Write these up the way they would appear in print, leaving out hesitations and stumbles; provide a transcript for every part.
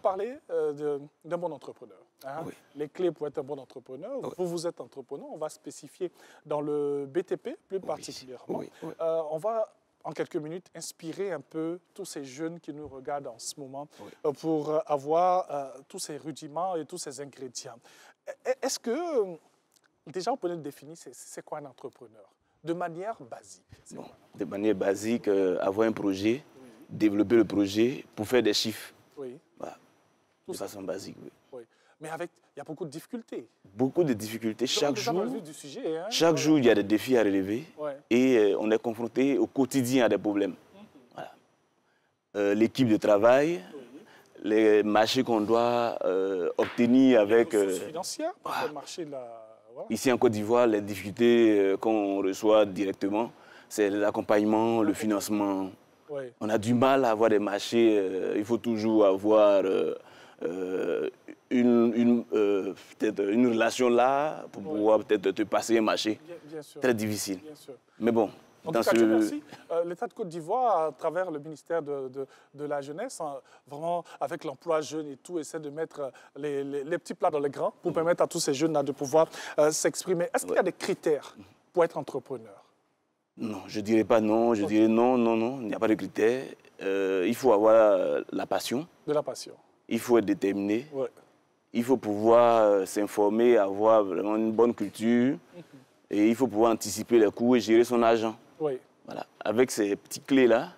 parler d'un bon entrepreneur. Hein? Oui. Les clés pour être un bon entrepreneur. Oui. Vous êtes entrepreneur. On va spécifier dans le BTP plus particulièrement. Oui. Oui. On va, en quelques minutes, inspirer un peu tous ces jeunes qui nous regardent en ce moment pour avoir tous ces rudiments et tous ces ingrédients. Est-ce que, déjà, on peut nous définir c'est quoi un entrepreneur de manière basique? Bon, de manière basique, avoir un projet, développer le projet pour faire des chiffres. Oui. Voilà. De façon basique, oui. Oui. Mais il y a beaucoup de difficultés. Beaucoup de difficultés. Chaque jour, hein? chaque jour, il y a des défis à relever et on est confronté au quotidien à des problèmes. Voilà. L'équipe de travail, les marchés qu'on doit obtenir avec... Les ressources financières, le marché de la... Voilà. Ici en Côte d'Ivoire, les difficultés qu'on reçoit directement, c'est l'accompagnement, le financement. Oui. On a du mal à avoir des marchés, il faut toujours avoir peut-être une relation là pour pouvoir peut-être te passer un marché. Bien sûr. Très difficile. Bien sûr. Mais bon, en tout cas, Dieu merci. L'État de Côte d'Ivoire, à travers le ministère de la Jeunesse, vraiment avec l'emploi jeune et tout, essaie de mettre les petits plats dans les grands pour permettre à tous ces jeunes-là de pouvoir s'exprimer. Est-ce qu'il y a des critères pour être entrepreneur? Non, je ne dirais pas non. Je dirais non, il n'y a pas de critères. Il faut avoir la passion. De la passion. Il faut être déterminé. Ouais. Il faut pouvoir s'informer, avoir vraiment une bonne culture. Et il faut pouvoir anticiper les coûts et gérer son argent. Oui. Voilà. Avec ces petites clés-là,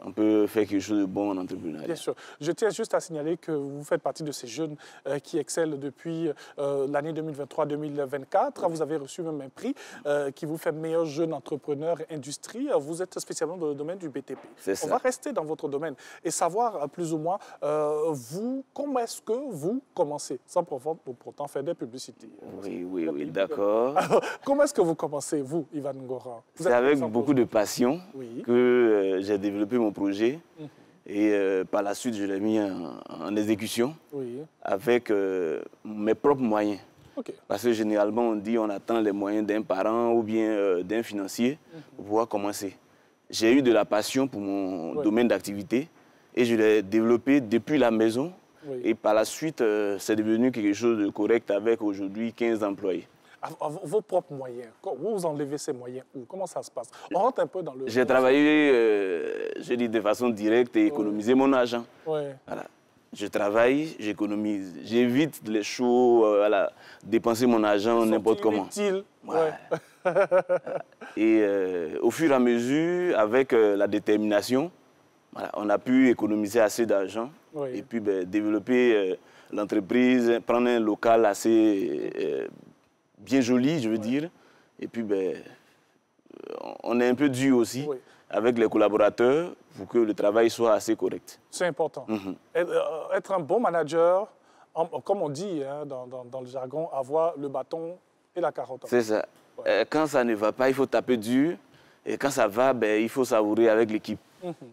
on peut faire quelque chose de bon en entrepreneuriat. Bien sûr. Je tiens juste à signaler que vous faites partie de ces jeunes qui excellent depuis l'année 2023-2024. Vous avez reçu même un prix qui vous fait meilleur jeune entrepreneur industrie. Vous êtes spécialement dans le domaine du BTP. On va rester dans votre domaine et savoir plus ou moins, vous, comment est-ce que vous commencez, sans pourtant faire des publicités. Oui, d'accord. Comment est-ce que vous commencez, vous, Ivan Ngora? C'est avec beaucoup de passion que j'ai développé mon projet et par la suite, je l'ai mis en exécution avec mes propres moyens. Parce que généralement, on dit qu'on attend les moyens d'un parent ou bien d'un financier pour pouvoir commencer. J'ai eu de la passion pour mon domaine d'activité et je l'ai développé depuis la maison. Et par la suite, c'est devenu quelque chose de correct avec aujourd'hui 15 employés. Vos propres moyens, vous enlevez ces moyens où? Comment ça se passe? On rentre un peu dans le... J'ai travaillé, je dis de façon directe et économiser mon argent. Voilà. Je travaille, j'économise. J'évite les shows, dépenser mon argent n'importe comment. Et au fur et à mesure, avec la détermination, on a pu économiser assez d'argent et puis développer l'entreprise, prendre un local assez... bien joli, je veux dire. Et puis, on est un peu dur aussi avec les collaborateurs pour que le travail soit assez correct. C'est important. Être un bon manager, comme on dit dans le jargon, avoir le bâton et la carotte. C'est ça. Quand ça ne va pas, il faut taper dur. Et quand ça va, il faut savourer avec l'équipe.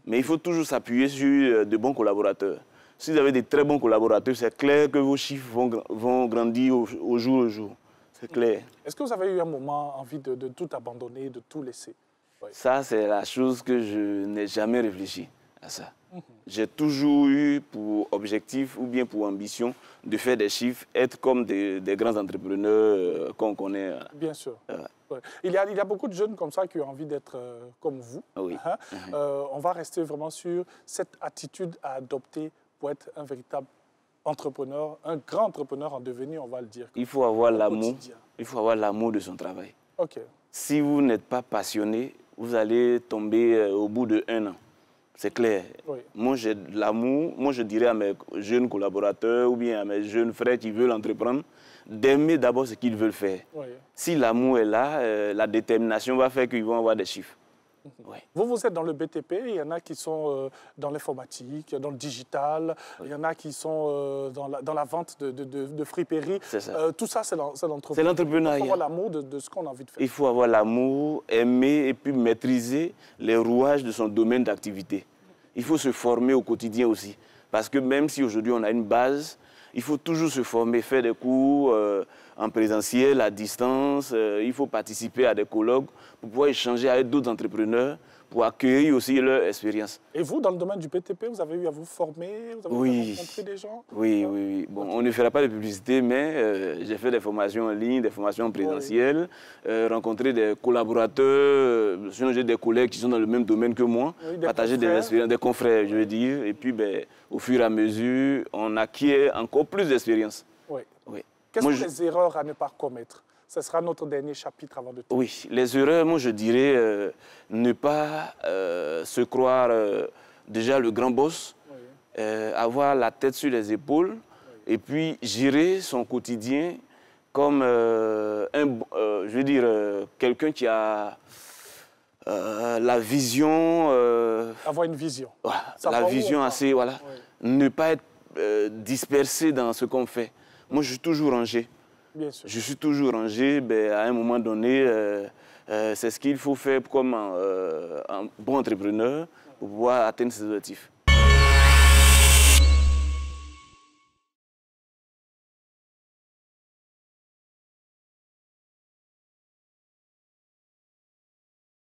Mais il faut toujours s'appuyer sur de bons collaborateurs. Si vous avez de très bons collaborateurs, c'est clair que vos chiffres vont grandir au jour le jour. C'est clair. Est-ce que vous avez eu un moment envie de tout abandonner, de tout laisser? Ça, c'est la chose que je n'ai jamais réfléchi à ça. J'ai toujours eu pour objectif ou bien pour ambition de faire des chiffres, être comme des grands entrepreneurs qu'on connaît. Bien sûr. Il y a beaucoup de jeunes comme ça qui ont envie d'être comme vous. On va rester vraiment sur cette attitude à adopter pour être un véritable entrepreneur, un grand entrepreneur en devenir, on va le dire. Il faut avoir l'amour. Il faut avoir l'amour de son travail. Si vous n'êtes pas passionné, vous allez tomber au bout d'1 an. C'est clair. Moi, j'ai de l'amour. Moi, je dirais à mes jeunes collaborateurs ou bien à mes jeunes frères qui veulent entreprendre, d'aimer d'abord ce qu'ils veulent faire. Si l'amour est là, la détermination va faire qu'ils vont avoir des chiffres. Vous êtes dans le BTP, il y en a qui sont dans l'informatique, dans le digital, il y en a qui sont dans la vente de friperies. Tout ça, c'est l'entrepreneuriat. C'est l'entrepreneuriat. Il faut avoir l'amour de ce qu'on a envie de faire. Il faut avoir l'amour, aimer et puis maîtriser les rouages de son domaine d'activité. Il faut se former au quotidien aussi. Parce que même si aujourd'hui on a une base, il faut toujours se former, faire des cours en présentiel, à distance. Il faut participer à des colloques pour pouvoir échanger avec d'autres entrepreneurs, pour accueillir aussi leur expérience. Et vous, dans le domaine du BTP, vous avez eu à vous former, vous avez rencontré des gens? Oui. Bon, on ne fera pas de publicité, mais j'ai fait des formations en ligne, des formations présentielles, rencontré des collaborateurs, j'ai des collègues qui sont dans le même domaine que moi, partager des expériences, des confrères, je veux dire. Et puis, au fur et à mesure, on acquiert encore plus d'expérience. Oui. Quelles sont les erreurs à ne pas commettre? Ce sera notre dernier chapitre avant de tout. Oui, les erreurs, moi je dirais ne pas se croire déjà le grand boss, avoir la tête sur les épaules et puis gérer son quotidien comme quelqu'un qui a la vision... avoir une vision. La vision assez, voilà. Ne pas être dispersé dans ce qu'on fait. Moi je suis toujours rangé. Bien sûr. Je suis toujours rangé, à un moment donné, c'est ce qu'il faut faire comme un bon entrepreneur pour pouvoir atteindre ses objectifs.